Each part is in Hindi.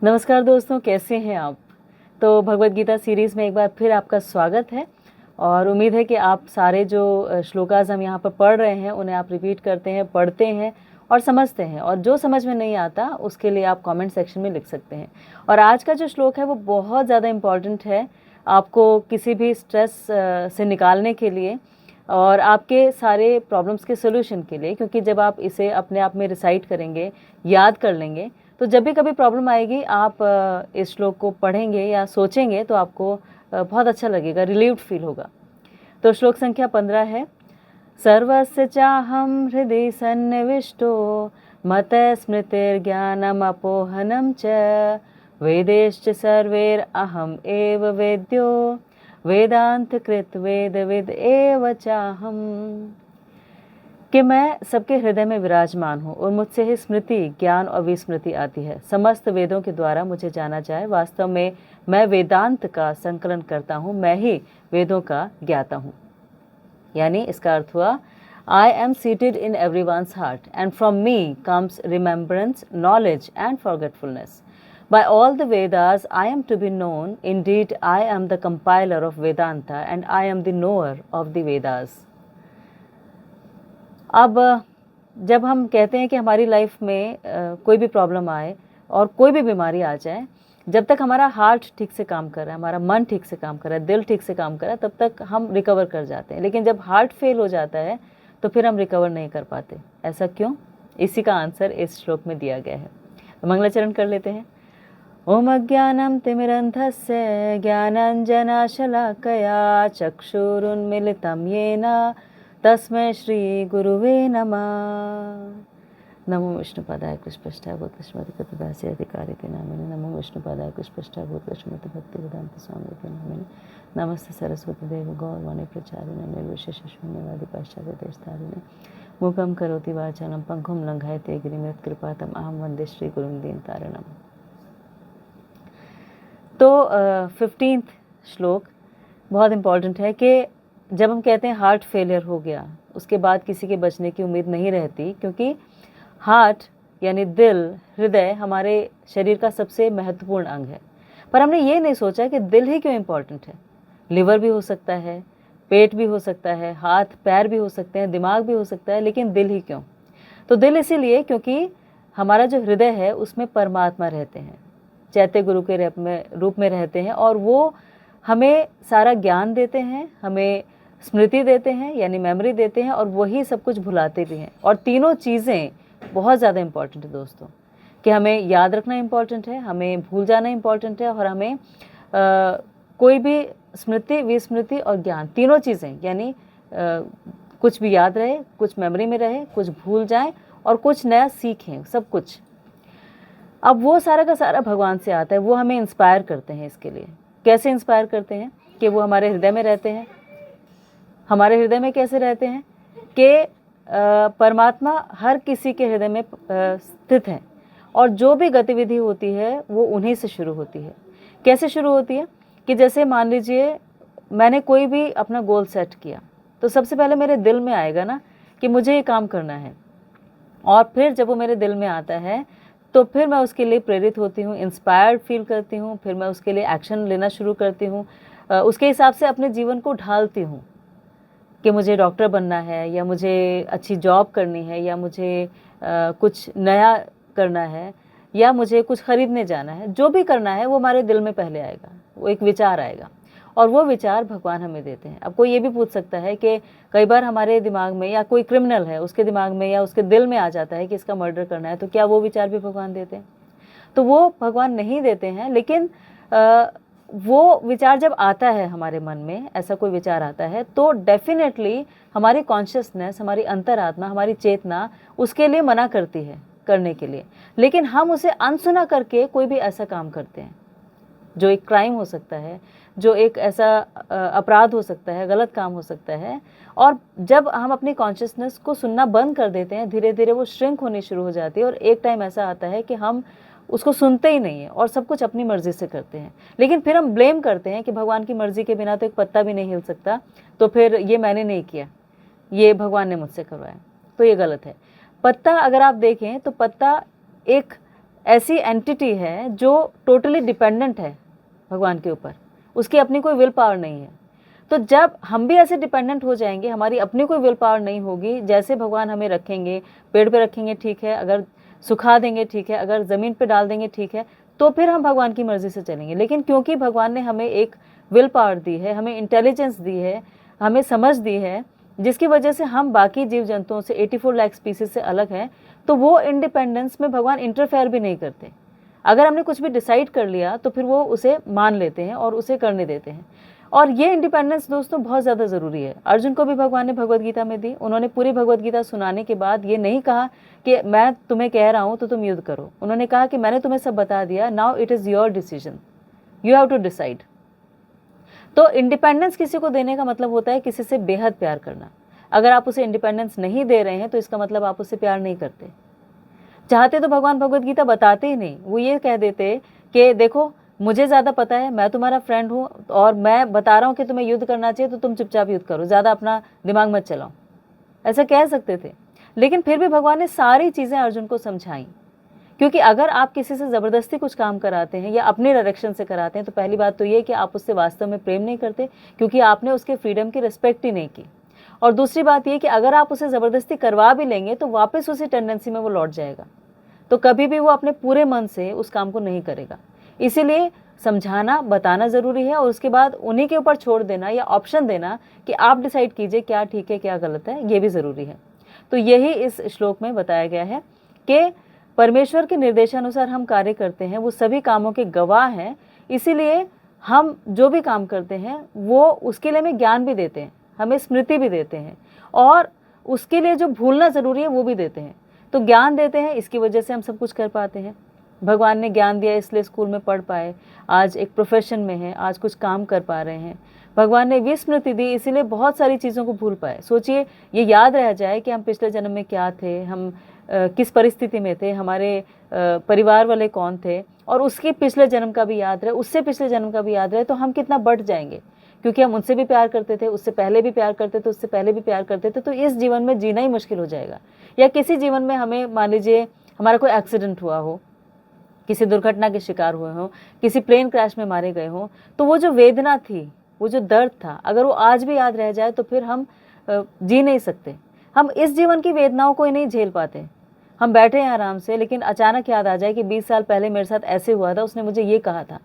नमस्कार दोस्तों, कैसे हैं आप। तो भगवत गीता सीरीज़ में एक बार फिर आपका स्वागत है और उम्मीद है कि आप सारे जो श्लोकास हम यहाँ पर पढ़ रहे हैं उन्हें आप रिपीट करते हैं, पढ़ते हैं और समझते हैं। और जो समझ में नहीं आता उसके लिए आप कमेंट सेक्शन में लिख सकते हैं। और आज का जो श्लोक है वो बहुत ज़्यादा इम्पॉर्टेंट है आपको किसी भी स्ट्रेस से निकालने के लिए और आपके सारे प्रॉब्लम्स के सोल्यूशन के लिए, क्योंकि जब आप इसे अपने आप में रिसाइट करेंगे, याद कर लेंगे, तो जब भी कभी प्रॉब्लम आएगी आप इस श्लोक को पढ़ेंगे या सोचेंगे तो आपको बहुत अच्छा लगेगा, रिलीव्ड फील होगा। तो श्लोक संख्या 15 है। सर्वस्य चाहं हृदि सन्निविष्टो मत स्मृतिर्ज्ञानम अपोहनम च वेदेश्च सर्वैरहम् एव वेद्यो वेदांत कृत वेदविद एव चाहम्। कि मैं सबके हृदय में विराजमान हूँ और मुझसे ही स्मृति, ज्ञान और विस्मृति आती है। समस्त वेदों के द्वारा मुझे जाना जाए। वास्तव में मैं वेदांत का संकलन करता हूँ, मैं ही वेदों का ज्ञाता हूँ। यानी इसका अर्थ हुआ, I am seated in everyone's heart and from me comes remembrance, knowledge and forgetfulness. By all the Vedas I am to be known. Indeed, I am the compiler of Vedanta and I am the knower of the Vedas. अब जब हम कहते हैं कि हमारी लाइफ में कोई भी प्रॉब्लम आए और कोई भी बीमारी आ जाए, जब तक हमारा हार्ट ठीक से काम कर रहा है, हमारा मन ठीक से काम कर रहा है, दिल ठीक से काम कर रहा है, तब तक हम रिकवर कर जाते हैं। लेकिन जब हार्ट फेल हो जाता है तो फिर हम रिकवर नहीं कर पाते। ऐसा क्यों? इसी का आंसर इस श्लोक में दिया गया है। तो मंगलाचरण कर लेते हैं। ओम अज्ञानम तिमिरन्धस्य ज्ञानाञ्जनशलाकया चक्षुरुन्मीलितं येन तस्मै श्री गुरुवे नमः। नमो विष्णुपादाय कृष्णपृष्ठाय भूतलक्ष्मीपतिदास्य अधिकारिते नामिने। नमो विष्णुपादाय कृष्णपृष्ठाय भूतलक्ष्मीपति भक्तिवेदांत स्वामिते नामिने। नमस्ते सरस्वती देव गौरवाणी प्रचारिणे निर्विशेष शून्यवादी पाश्चात्य देशतारिणे। मूकं करोति वाचालं पंगुं लंघयते गिरिमत्कृपातम् अहं वन्दे श्री गुरुं दीनतारिणम्। तो 15th श्लोक बहुत इम्पॉर्टेंट है कि जब हम कहते हैं हार्ट फेलियर हो गया, उसके बाद किसी के बचने की उम्मीद नहीं रहती, क्योंकि हार्ट यानी दिल, हृदय हमारे शरीर का सबसे महत्वपूर्ण अंग है। पर हमने ये नहीं सोचा कि दिल ही क्यों इम्पॉर्टेंट है। लिवर भी हो सकता है, पेट भी हो सकता है, हाथ पैर भी हो सकते हैं, दिमाग भी हो सकता है, लेकिन दिल ही क्यों? तो दिल इसीलिए क्योंकि हमारा जो हृदय है उसमें परमात्मा रहते हैं, चैत्य गुरु के रूप में रहते हैं और वो हमें सारा ज्ञान देते हैं, हमें स्मृति देते हैं यानी मेमोरी देते हैं, और वही सब कुछ भुलाते भी हैं। और तीनों चीज़ें बहुत ज़्यादा इम्पॉर्टेंट है दोस्तों, कि हमें याद रखना इम्पॉर्टेंट है, हमें भूल जाना इम्पॉर्टेंट है, और हमें कोई भी स्मृति, विस्मृति और ज्ञान, तीनों चीज़ें यानी कुछ भी याद रहे, कुछ मेमोरी में रहे, कुछ भूल जाएं और कुछ नया सीखें, सब कुछ। अब वो सारा का सारा भगवान से आता है, वो हमें इंस्पायर करते हैं। इसके लिए कैसे इंस्पायर करते हैं? कि वो हमारे हृदय में रहते हैं। हमारे हृदय में कैसे रहते हैं? कि परमात्मा हर किसी के हृदय में स्थित है और जो भी गतिविधि होती है वो उन्हीं से शुरू होती है। कैसे शुरू होती है? कि जैसे मान लीजिए मैंने कोई भी अपना गोल सेट किया, तो सबसे पहले मेरे दिल में आएगा ना कि मुझे ये काम करना है, और फिर जब वो मेरे दिल में आता है तो फिर मैं उसके लिए प्रेरित होती हूँ, इंस्पायर्ड फील करती हूँ, फिर मैं उसके लिए एक्शन लेना शुरू करती हूँ, उसके हिसाब से अपने जीवन को ढालती हूँ कि मुझे डॉक्टर बनना है, या मुझे अच्छी जॉब करनी है, या मुझे कुछ नया करना है, या मुझे कुछ खरीदने जाना है। जो भी करना है वो हमारे दिल में पहले आएगा, वो एक विचार आएगा, और वो विचार भगवान हमें देते हैं। अब कोई ये भी पूछ सकता है कि कई बार हमारे दिमाग में, या कोई क्रिमिनल है उसके दिमाग में या उसके दिल में आ जाता है कि इसका मर्डर करना है, तो क्या वो विचार भी भगवान देते हैं? तो वो भगवान नहीं देते हैं, लेकिन वो विचार जब आता है हमारे मन में, ऐसा कोई विचार आता है, तो डेफिनेटली हमारी कॉन्शियसनेस, हमारी अंतरात्मा, हमारी चेतना उसके लिए मना करती है करने के लिए। लेकिन हम उसे अनसुना करके कोई भी ऐसा काम करते हैं जो एक क्राइम हो सकता है, जो एक ऐसा अपराध हो सकता है, गलत काम हो सकता है। और जब हम अपनी कॉन्शियसनेस को सुनना बंद कर देते हैं, धीरे धीरे वो श्रिंक होनी शुरू हो जाती है, और एक टाइम ऐसा आता है कि हम उसको सुनते ही नहीं है और सब कुछ अपनी मर्जी से करते हैं। लेकिन फिर हम ब्लेम करते हैं कि भगवान की मर्जी के बिना तो एक पत्ता भी नहीं हिल सकता, तो फिर ये मैंने नहीं किया, ये भगवान ने मुझसे करवाया। तो ये गलत है। पत्ता अगर आप देखें तो पत्ता एक ऐसी एंटिटी है जो टोटली डिपेंडेंट है भगवान के ऊपर, उसकी अपनी कोई विल पावर नहीं है। तो जब हम भी ऐसे डिपेंडेंट हो जाएंगे, हमारी अपनी कोई विल पावर नहीं होगी, जैसे भगवान हमें रखेंगे, पेड़ पे रखेंगे ठीक है, अगर सुखा देंगे ठीक है, अगर ज़मीन पे डाल देंगे ठीक है, तो फिर हम भगवान की मर्ज़ी से चलेंगे। लेकिन क्योंकि भगवान ने हमें एक विल पावर दी है, हमें इंटेलिजेंस दी है, हमें समझ दी है, जिसकी वजह से हम बाकी जीव जंतुओं से 84 लाख स्पीसीज से अलग हैं, तो वो इंडिपेंडेंस में भगवान इंटरफेयर भी नहीं करते। अगर हमने कुछ भी डिसाइड कर लिया तो फिर वो उसे मान लेते हैं और उसे करने देते हैं। और ये इंडिपेंडेंस दोस्तों बहुत ज़्यादा ज़रूरी है। अर्जुन को भी भगवान ने भगवद गीता में दी। उन्होंने पूरी भगवद गीता सुनाने के बाद ये नहीं कहा कि मैं तुम्हें कह रहा हूँ तो तुम युद्ध करो। उन्होंने कहा कि मैंने तुम्हें सब बता दिया, now it is your decision, you have to decide. तो इंडिपेंडेंस किसी को देने का मतलब होता है किसी से बेहद प्यार करना। अगर आप उसे इंडिपेंडेंस नहीं दे रहे हैं तो इसका मतलब आप उससे प्यार नहीं करते। चाहते तो भगवान भगवद गीता बताते ही नहीं, वो ये कह देते कि देखो मुझे ज़्यादा पता है, मैं तुम्हारा फ्रेंड हूँ और मैं बता रहा हूँ कि तुम्हें युद्ध करना चाहिए तो तुम चुपचाप युद्ध करो, ज़्यादा अपना दिमाग मत चलाओ, ऐसा कह सकते थे। लेकिन फिर भी भगवान ने सारी चीज़ें अर्जुन को समझाई, क्योंकि अगर आप किसी से ज़बरदस्ती कुछ काम कराते हैं या अपने डायरेक्शन से कराते हैं तो पहली बात तो ये कि आप उससे वास्तव में प्रेम नहीं करते, क्योंकि आपने उसके फ्रीडम की रिस्पेक्ट ही नहीं की। और दूसरी बात ये कि अगर आप उसे ज़बरदस्ती करवा भी लेंगे तो वापस उसी टेंडेंसी में वो लौट जाएगा, तो कभी भी वो अपने पूरे मन से उस काम को नहीं करेगा। इसीलिए समझाना बताना ज़रूरी है और उसके बाद उन्हीं के ऊपर छोड़ देना या ऑप्शन देना कि आप डिसाइड कीजिए क्या ठीक है क्या गलत है, ये भी ज़रूरी है। तो यही इस श्लोक में बताया गया है कि परमेश्वर के निर्देशानुसार हम कार्य करते हैं, वो सभी कामों के गवाह हैं। इसीलिए हम जो भी काम करते हैं वो उसके लिए हमें ज्ञान भी देते हैं, हमें स्मृति भी देते हैं, और उसके लिए जो भूलना ज़रूरी है वो भी देते हैं। तो ज्ञान देते हैं, इसकी वजह से हम सब कुछ कर पाते हैं। भगवान ने ज्ञान दिया इसलिए स्कूल में पढ़ पाए, आज एक प्रोफेशन में है, आज कुछ काम कर पा रहे हैं। भगवान ने विस्मृति दी इसीलिए बहुत सारी चीज़ों को भूल पाए। सोचिए, ये याद रह जाए कि हम पिछले जन्म में क्या थे, हम किस परिस्थिति में थे, हमारे परिवार वाले कौन थे, और उसके पिछले जन्म का भी याद रहे, उससे पिछले जन्म का भी याद रहे, तो हम कितना बढ़ जाएंगे। क्योंकि हम उनसे भी प्यार करते थे, उससे पहले भी प्यार करते थे, उससे पहले भी प्यार करते थे, तो इस जीवन में जीना ही मुश्किल हो जाएगा। या किसी जीवन में हमें मान लीजिए हमारा कोई एक्सीडेंट हुआ हो, किसी दुर्घटना के शिकार हुए हों, किसी प्लेन क्रैश में मारे गए हों, तो वो जो वेदना थी, वो जो दर्द था, अगर वो आज भी याद रह जाए तो फिर हम जी नहीं सकते। हम इस जीवन की वेदनाओं को ही नहीं झेल पाते। हम बैठे हैं आराम से, लेकिन अचानक याद आ जाए कि 20 साल पहले मेरे साथ ऐसे हुआ था, उसने मुझे ये कहा था,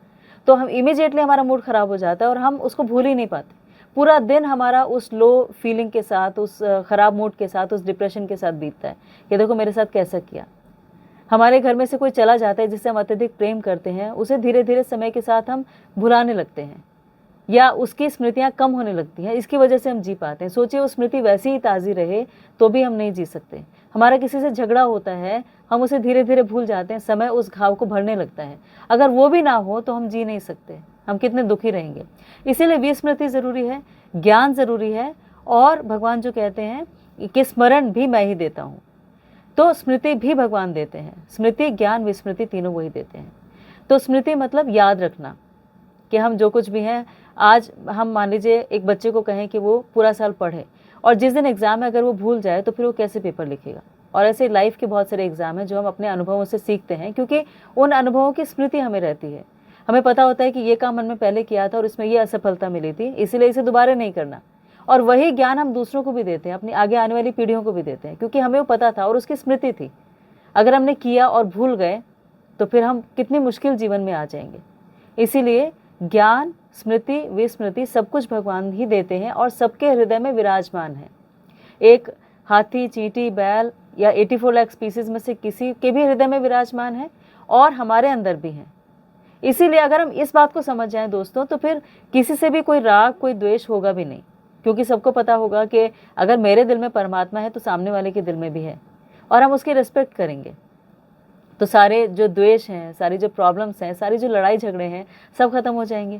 तो हम इमीडिएटली हमारा मूड ख़राब हो जाता है और हम उसको भूल ही नहीं पाते। पूरा दिन हमारा उस लो फीलिंग के साथ, उस ख़राब मूड के साथ, उस डिप्रेशन के साथ बीतता है कि देखो मेरे साथ कैसा किया। हमारे घर में से कोई चला जाता है जिससे हम अत्यधिक प्रेम करते हैं, उसे धीरे धीरे समय के साथ हम भुलाने लगते हैं या उसकी स्मृतियाँ कम होने लगती हैं, इसकी वजह से हम जी पाते हैं। सोचिए, वो स्मृति वैसी ही ताज़ी रहे तो भी हम नहीं जी सकते। हमारा किसी से झगड़ा होता है, हम उसे धीरे धीरे भूल जाते हैं, समय उस घाव को भरने लगता है। अगर वो भी ना हो तो हम जी नहीं सकते, हम कितने दुखी रहेंगे। इसीलिए विस्मृति ज़रूरी है, ज्ञान ज़रूरी है, और भगवान जो कहते हैं कि स्मरण भी मैं ही देता हूँ, तो स्मृति भी भगवान देते हैं। स्मृति, ज्ञान, विस्मृति तीनों वही देते हैं। तो स्मृति मतलब याद रखना कि हम जो कुछ भी हैं, आज हम मान लीजिए एक बच्चे को कहें कि वो पूरा साल पढ़े, और जिस दिन एग्ज़ाम है अगर वो भूल जाए तो फिर वो कैसे पेपर लिखेगा। और ऐसे लाइफ के बहुत सारे एग्ज़ाम हैं जो हम अपने अनुभवों से सीखते हैं, क्योंकि उन अनुभवों की स्मृति हमें रहती है। हमें पता होता है कि ये काम हमने पहले किया था और इसमें ये असफलता मिली थी, इसलिए इसे दोबारा नहीं करना। और वही ज्ञान हम दूसरों को भी देते हैं, अपनी आगे आने वाली पीढ़ियों को भी देते हैं, क्योंकि हमें वो पता था और उसकी स्मृति थी। अगर हमने किया और भूल गए तो फिर हम कितनी मुश्किल जीवन में आ जाएंगे। इसीलिए ज्ञान, स्मृति, विस्मृति सब कुछ भगवान ही देते हैं और सबके हृदय में विराजमान है। एक हाथी, चींटी, बैल या 84 लाख स्पीसीज में से किसी के भी हृदय में विराजमान है और हमारे अंदर भी है। इसीलिए अगर हम इस बात को समझ जाएं दोस्तों, तो फिर किसी से भी कोई राग, कोई द्वेष होगा भी नहीं, क्योंकि सबको पता होगा कि अगर मेरे दिल में परमात्मा है तो सामने वाले के दिल में भी है, और हम उसकी रिस्पेक्ट करेंगे। तो सारे जो द्वेष हैं, सारी जो प्रॉब्लम्स हैं, सारी जो लड़ाई झगड़े हैं, सब खत्म हो जाएंगे।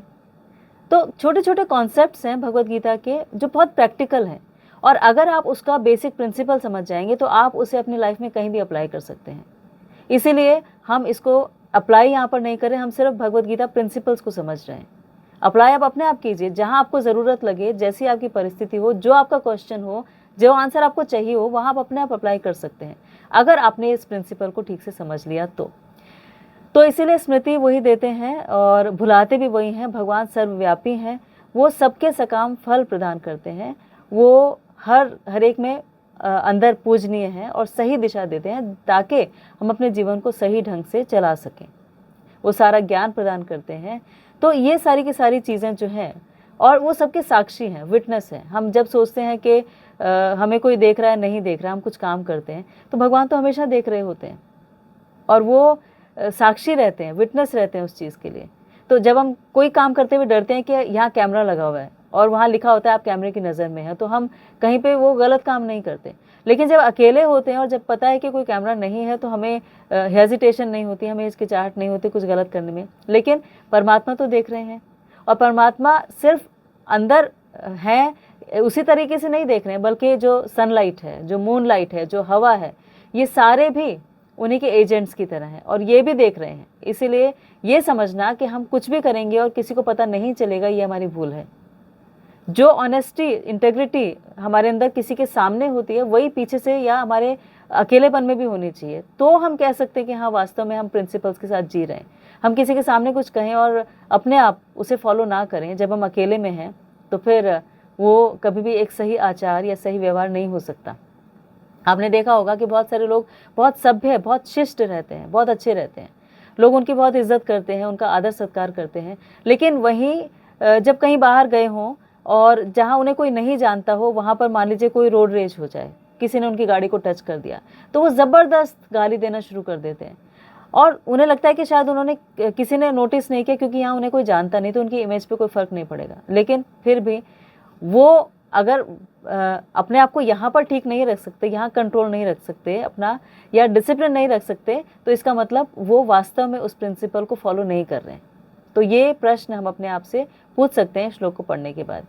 तो छोटे छोटे कॉन्सेप्ट्स हैं भगवद गीता के जो बहुत प्रैक्टिकल हैं, और अगर आप उसका बेसिक प्रिंसिपल समझ जाएंगे तो आप उसे अपनी लाइफ में कहीं भी अप्लाई कर सकते हैं। इसीलिए हम इसको अप्लाई यहाँ पर नहीं करें, हम सिर्फ भगवद गीता प्रिंसिपल्स को समझ रहे हैं। अप्लाई आप अपने आप कीजिए, जहाँ आपको ज़रूरत लगे, जैसी आपकी परिस्थिति हो, जो आपका क्वेश्चन हो, जो आंसर आपको चाहिए हो, वहाँ आप अपने आप अप्लाई कर सकते हैं, अगर आपने इस प्रिंसिपल को ठीक से समझ लिया तो। तो इसीलिए स्मृति वही देते हैं और भुलाते भी वही हैं। भगवान सर्वव्यापी हैं, वो सबके सकाम फल प्रदान करते हैं, वो हर एक में अंदर पूजनीय हैं और सही दिशा देते हैं ताकि हम अपने जीवन को सही ढंग से चला सकें। वो सारा ज्ञान प्रदान करते हैं। तो ये सारी की सारी चीज़ें जो हैं, और वो सबके साक्षी हैं, विटनेस हैं। हम जब सोचते हैं कि हमें कोई देख रहा है, नहीं देख रहा, हम कुछ काम करते हैं, तो भगवान तो हमेशा देख रहे होते हैं और वो साक्षी रहते हैं, विटनेस रहते हैं उस चीज़ के लिए। तो जब हम कोई काम करते हुए डरते हैं कि यहाँ कैमरा लगा हुआ है और वहाँ लिखा होता है आप कैमरे की नज़र में है, तो हम कहीं पे वो गलत काम नहीं करते। लेकिन जब अकेले होते हैं और जब पता है कि कोई कैमरा नहीं है, तो हमें हेजिटेशन नहीं होती, हमें हिचकिचाहट नहीं होती कुछ गलत करने में। लेकिन परमात्मा तो देख रहे हैं, और परमात्मा सिर्फ अंदर हैं उसी तरीके से नहीं देख रहे हैं, बल्कि जो सनलाइट है, जो मूनलाइट है, जो हवा है, ये सारे भी उन्हीं के एजेंट्स की तरह हैं और ये भी देख रहे हैं। इसीलिए ये समझना कि हम कुछ भी करेंगे और किसी को पता नहीं चलेगा, ये हमारी भूल है। जो ऑनेस्टी, इंटेग्रिटी हमारे अंदर किसी के सामने होती है, वही पीछे से या हमारे अकेलेपन में भी होनी चाहिए। तो हम कह सकते हैं कि हाँ, वास्तव में हम प्रिंसिपल्स के साथ जी रहे हैं। हम किसी के सामने कुछ कहें और अपने आप उसे फॉलो ना करें जब हम अकेले में हैं, तो फिर वो कभी भी एक सही आचार या सही व्यवहार नहीं हो सकता। आपने देखा होगा कि बहुत सारे लोग बहुत सभ्य, बहुत शिष्ट रहते हैं, बहुत अच्छे रहते हैं, लोग उनकी बहुत इज्जत करते हैं, उनका आदर सत्कार करते हैं। लेकिन वहीं जब कहीं बाहर गए हों और जहाँ उन्हें कोई नहीं जानता हो, वहाँ पर मान लीजिए कोई रोड रेज हो जाए, किसी ने उनकी गाड़ी को टच कर दिया, तो वो ज़बरदस्त गाली देना शुरू कर देते हैं। और उन्हें लगता है कि शायद उन्होंने किसी ने नोटिस नहीं किया क्योंकि यहाँ उन्हें कोई जानता नहीं, तो उनकी इमेज पे कोई फ़र्क नहीं पड़ेगा। लेकिन फिर भी वो अगर अपने आप को यहाँ पर ठीक नहीं रख सकते, यहाँ कंट्रोल नहीं रख सकते अपना, या डिसिप्लिन नहीं रख सकते, तो इसका मतलब वो वास्तव में उस प्रिंसिपल को फॉलो नहीं कर रहे हैं। तो ये प्रश्न हम अपने आप से पूछ सकते हैं श्लोक को पढ़ने के बाद।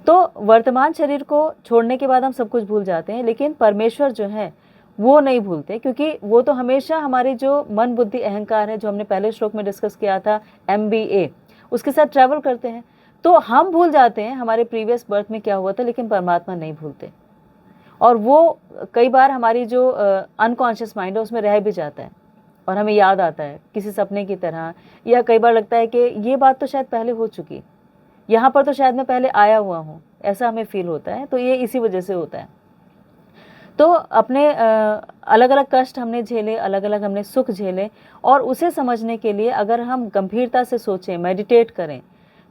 तो वर्तमान शरीर को छोड़ने के बाद हम सब कुछ भूल जाते हैं, लेकिन परमेश्वर जो है वो नहीं भूलते, क्योंकि वो तो हमेशा हमारी जो मन, बुद्धि, अहंकार है, जो हमने पहले श्लोक में डिस्कस किया था, MBA, उसके साथ ट्रैवल करते हैं। तो हम भूल जाते हैं हमारे प्रीवियस बर्थ में क्या हुआ था, लेकिन परमात्मा नहीं भूलते। और वो कई बार हमारी जो अनकॉन्शियस माइंड है उसमें रह भी जाता है और हमें याद आता है किसी सपने की तरह, या कई बार लगता है कि ये बात तो शायद पहले हो चुकी, यहाँ पर तो शायद मैं पहले आया हुआ हूँ, ऐसा हमें फील होता है। तो ये इसी वजह से होता है। तो अपने अलग अलग कष्ट हमने झेले, अलग अलग हमने सुख झेले, और उसे समझने के लिए अगर हम गंभीरता से सोचें, मेडिटेट करें,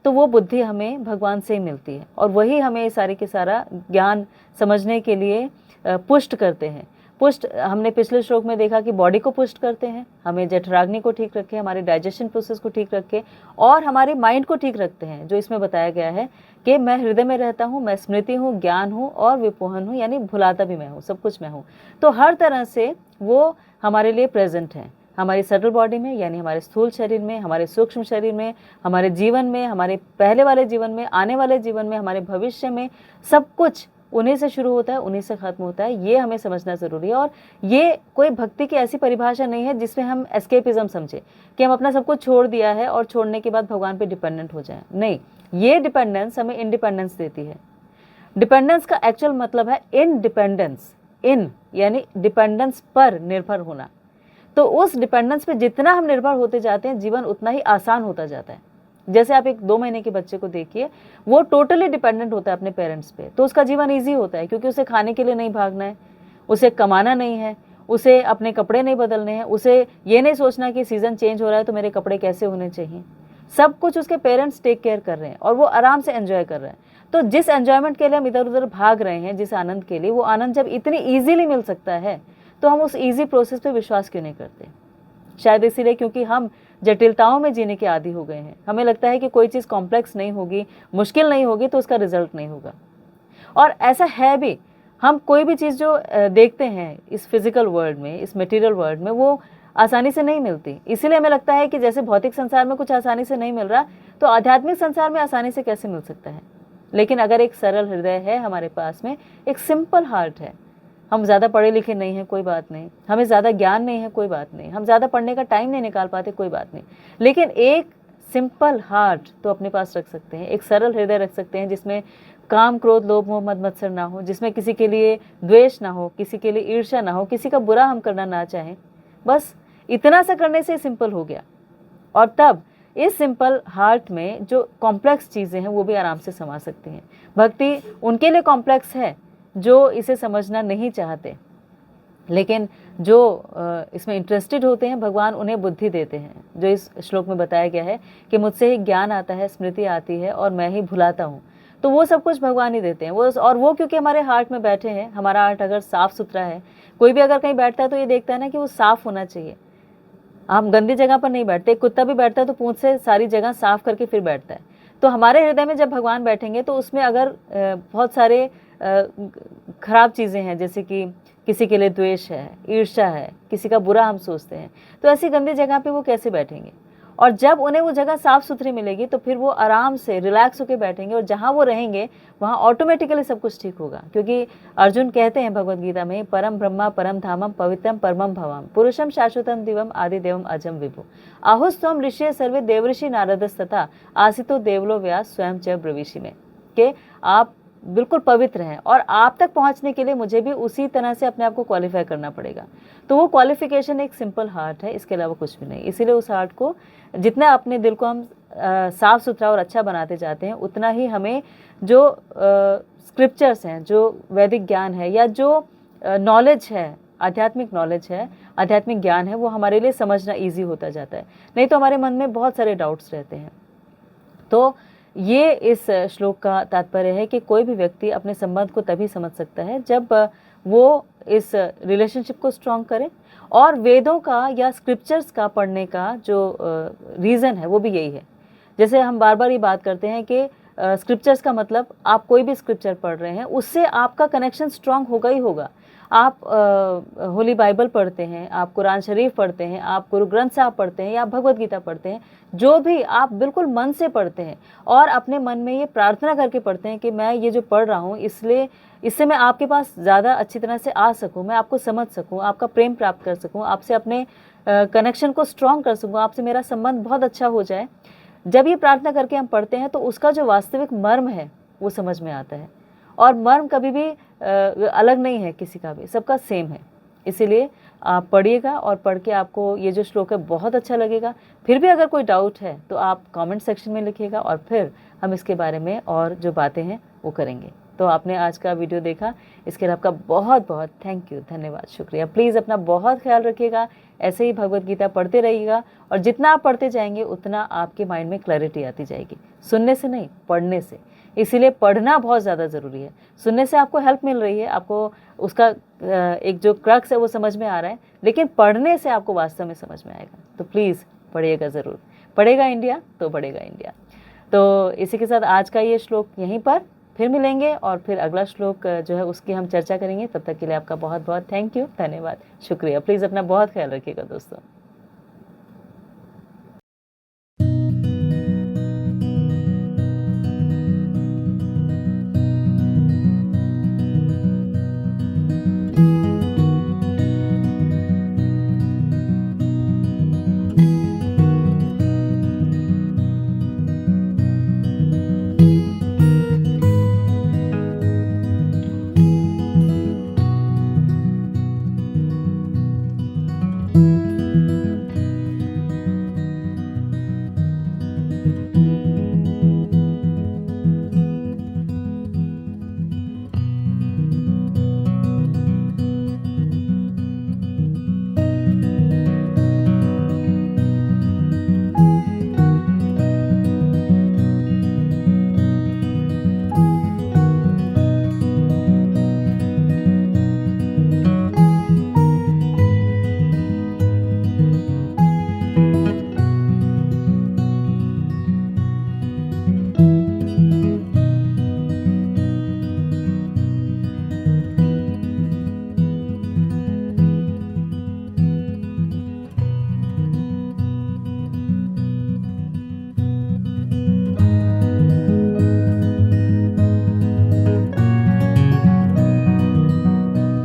तो वो बुद्धि हमें भगवान से ही मिलती है और वही हमें सारे के सारा ज्ञान समझने के लिए पुष्ट करते हैं। पुष्ट हमने पिछले श्लोक में देखा कि बॉडी को पुष्ट करते हैं, हमें जठराग्नि को ठीक रखे, हमारे डाइजेशन प्रोसेस को ठीक रखे, और हमारे माइंड को ठीक रखते हैं, जो इसमें बताया गया है कि मैं हृदय में रहता हूँ, मैं स्मृति हूँ, ज्ञान हूँ और विपोहन हूँ, यानी भुलाता भी मैं हूँ, सब कुछ मैं हूँ। तो हर तरह से वो हमारे लिए प्रेजेंट है, हमारी सटल बॉडी में, यानी हमारे स्थूल शरीर में, हमारे सूक्ष्म शरीर में, हमारे जीवन में, हमारे पहले वाले जीवन में, आने वाले जीवन में, हमारे भविष्य में। सब कुछ उन्हीं से शुरू होता है, उन्हीं से खत्म होता है। ये हमें समझना ज़रूरी है। और ये कोई भक्ति की ऐसी परिभाषा नहीं है जिसमें हम एस्केपिज्म समझे कि हम अपना सब कुछ छोड़ दिया है और छोड़ने के बाद भगवान पे डिपेंडेंट हो जाएं। नहीं, ये डिपेंडेंस हमें इंडिपेंडेंस देती है। डिपेंडेंस का एक्चुअल मतलब है इनडिपेंडेंस, इन यानी डिपेंडेंस पर निर्भर होना। तो उस डिपेंडेंस पे जितना हम निर्भर होते जाते हैं, जीवन उतना ही आसान होता जाता है। जैसे आप एक 2 महीने के बच्चे को देखिए, वो टोटली डिपेंडेंट होता है अपने पेरेंट्स पे, तो उसका जीवन ईजी होता है, क्योंकि उसे खाने के लिए नहीं भागना है, उसे कमाना नहीं है, उसे अपने कपड़े नहीं बदलने हैं, उसे ये नहीं सोचना कि सीज़न चेंज हो रहा है तो मेरे कपड़े कैसे होने चाहिए। सब कुछ उसके पेरेंट्स टेक केयर कर रहे हैं और वो आराम से एंजॉय कर रहे हैं। तो जिस एंजॉयमेंट के लिए हम इधर उधर भाग रहे हैं, जिस आनंद के लिए, वो आनंद जब इतनी ईजिली मिल सकता है, तो हम उस ईजी प्रोसेस पे विश्वास क्यों नहीं करते? शायद इसीलिए क्योंकि हम जटिलताओं में जीने के आदी हो गए हैं। हमें लगता है कि कोई चीज़ कॉम्प्लेक्स नहीं होगी, मुश्किल नहीं होगी, तो उसका रिजल्ट नहीं होगा। और ऐसा है भी, हम कोई भी चीज़ जो देखते हैं इस फिजिकल वर्ल्ड में, इस मटेरियल वर्ल्ड में, वो आसानी से नहीं मिलती। इसीलिए हमें लगता है कि जैसे भौतिक संसार में कुछ आसानी से नहीं मिल रहा, तो आध्यात्मिक संसार में आसानी से कैसे मिल सकता है। लेकिन अगर एक सरल हृदय है हमारे पास में, एक सिंपल हार्ट है, हम ज़्यादा पढ़े लिखे नहीं हैं, कोई बात नहीं, हमें ज़्यादा ज्ञान नहीं है, कोई बात नहीं, हम ज़्यादा पढ़ने का टाइम नहीं निकाल पाते, कोई बात नहीं, लेकिन एक सिंपल हार्ट तो अपने पास रख सकते हैं, एक सरल हृदय रख सकते हैं, जिसमें काम, क्रोध, लोभ, मोह, मद मत्सर ना हो, जिसमें किसी के लिए द्वेष ना हो, किसी के लिए ईर्ष्या ना हो, किसी का बुरा हम करना ना चाहें। बस इतना सा करने से सिंपल हो गया, और तब इस सिंपल हार्ट में जो कॉम्प्लेक्स चीज़ें हैं वो भी आराम से समा सकती हैं। भक्ति उनके लिए कॉम्प्लेक्स है जो इसे समझना नहीं चाहते, लेकिन जो इसमें इंटरेस्टेड होते हैं भगवान उन्हें बुद्धि देते हैं। जो इस श्लोक में बताया गया है कि मुझसे ही ज्ञान आता है, स्मृति आती है और मैं ही भुलाता हूँ, तो वो सब कुछ भगवान ही देते हैं। वो क्योंकि हमारे हार्ट में बैठे हैं। हमारा हार्ट अगर साफ सुथरा है, कोई भी अगर कहीं बैठता है तो ये देखता है ना कि वो साफ होना चाहिए। हम गंदी जगह पर नहीं बैठते। कुत्ता भी बैठता है तो पूंछ से सारी जगह साफ करके फिर बैठता है। तो हमारे हृदय में जब भगवान बैठेंगे तो उसमें अगर बहुत सारे खराब चीज़ें हैं, जैसे कि किसी के लिए द्वेष है, ईर्ष्या है, किसी का बुरा हम सोचते हैं, तो ऐसी गंदी जगह पे वो कैसे बैठेंगे। और जब उन्हें वो जगह साफ सुथरी मिलेगी तो फिर वो आराम से रिलैक्स होकर बैठेंगे, और जहाँ वो रहेंगे वहाँ ऑटोमेटिकली सब कुछ ठीक होगा। क्योंकि अर्जुन कहते हैं भगवद गीता में, परम ब्रह्मा परम धामम पवित्रम परमम भवम पुरुषम शाश्वतम दिवम आदि देवम अजम विभु आहुस्त्वम ऋषि सर्वे देवऋषि नारदस्तथा आसितो देवलो व्यास स्वयं च ब्रवीषि में, कि आप बिल्कुल पवित्र हैं, और आप तक पहुंचने के लिए मुझे भी उसी तरह से अपने आप को क्वालिफाई करना पड़ेगा। तो वो क्वालिफिकेशन एक सिंपल हार्ट है, इसके अलावा कुछ भी नहीं। इसीलिए उस हार्ट को जितना अपने दिल को हम साफ सुथरा और अच्छा बनाते जाते हैं, उतना ही हमें जो स्क्रिप्चर्स हैं, जो वैदिक ज्ञान है या जो नॉलेज है, आध्यात्मिक नॉलेज है, आध्यात्मिक ज्ञान है, वो हमारे लिए समझना ईजी होता जाता है। नहीं तो हमारे मन में बहुत सारे डाउट्स रहते हैं। तो ये इस श्लोक का तात्पर्य है कि कोई भी व्यक्ति अपने संबंध को तभी समझ सकता है जब वो इस रिलेशनशिप को स्ट्रॉन्ग करे। और वेदों का या स्क्रिप्चर्स का पढ़ने का जो रीज़न है वो भी यही है। जैसे हम बार बार ये बात करते हैं कि स्क्रिप्चर्स का मतलब, आप कोई भी स्क्रिप्चर पढ़ रहे हैं उससे आपका कनेक्शन स्ट्रॉन्ग होगा ही होगा। आप होली बाइबल पढ़ते हैं, आप कुरान शरीफ पढ़ते हैं, आप गुरु ग्रंथ साहब पढ़ते हैं, या भगवद गीता पढ़ते हैं, जो भी आप बिल्कुल मन से पढ़ते हैं और अपने मन में ये प्रार्थना करके पढ़ते हैं कि मैं ये जो पढ़ रहा हूँ इसलिए इससे मैं आपके पास ज़्यादा अच्छी तरह से आ सकूँ, मैं आपको समझ सकूँ, आपका प्रेम प्राप्त कर सकूँ, आपसे अपने कनेक्शन को स्ट्रॉन्ग कर सकूँ, आपसे मेरा संबंध बहुत अच्छा हो जाए। जब ये प्रार्थना करके हम पढ़ते हैं तो उसका जो वास्तविक मर्म है वो समझ में आता है। और मर्म कभी भी अलग नहीं है किसी का भी, सबका सेम है। इसीलिए आप पढ़िएगा, और पढ़ के आपको ये जो श्लोक है बहुत अच्छा लगेगा। फिर भी अगर कोई डाउट है तो आप कमेंट सेक्शन में लिखिएगा, और फिर हम इसके बारे में और जो बातें हैं वो करेंगे। तो आपने आज का वीडियो देखा, इसके लिए आपका बहुत बहुत थैंक यू, धन्यवाद, शुक्रिया। प्लीज़ अपना बहुत ख्याल रखिएगा, ऐसे ही भगवद गीता पढ़ते रहिएगा, और जितना आप पढ़ते जाएंगे उतना आपके माइंड में क्लैरिटी आती जाएगी। सुनने से नहीं, पढ़ने से। इसीलिए पढ़ना बहुत ज़्यादा ज़रूरी है। सुनने से आपको हेल्प मिल रही है, आपको उसका एक जो क्रक्स है वो समझ में आ रहा है, लेकिन पढ़ने से आपको वास्तव में समझ में आएगा। तो प्लीज़ पढ़िएगा ज़रूर। पढ़ेगा इंडिया तो बढ़ेगा इंडिया। तो इसी के साथ आज का ये श्लोक यहीं पर, फिर मिलेंगे और फिर अगला श्लोक जो है उसकी हम चर्चा करेंगे। तब तक के लिए आपका बहुत बहुत थैंक यू, धन्यवाद, शुक्रिया। प्लीज़ अपना बहुत ख्याल रखिएगा दोस्तों।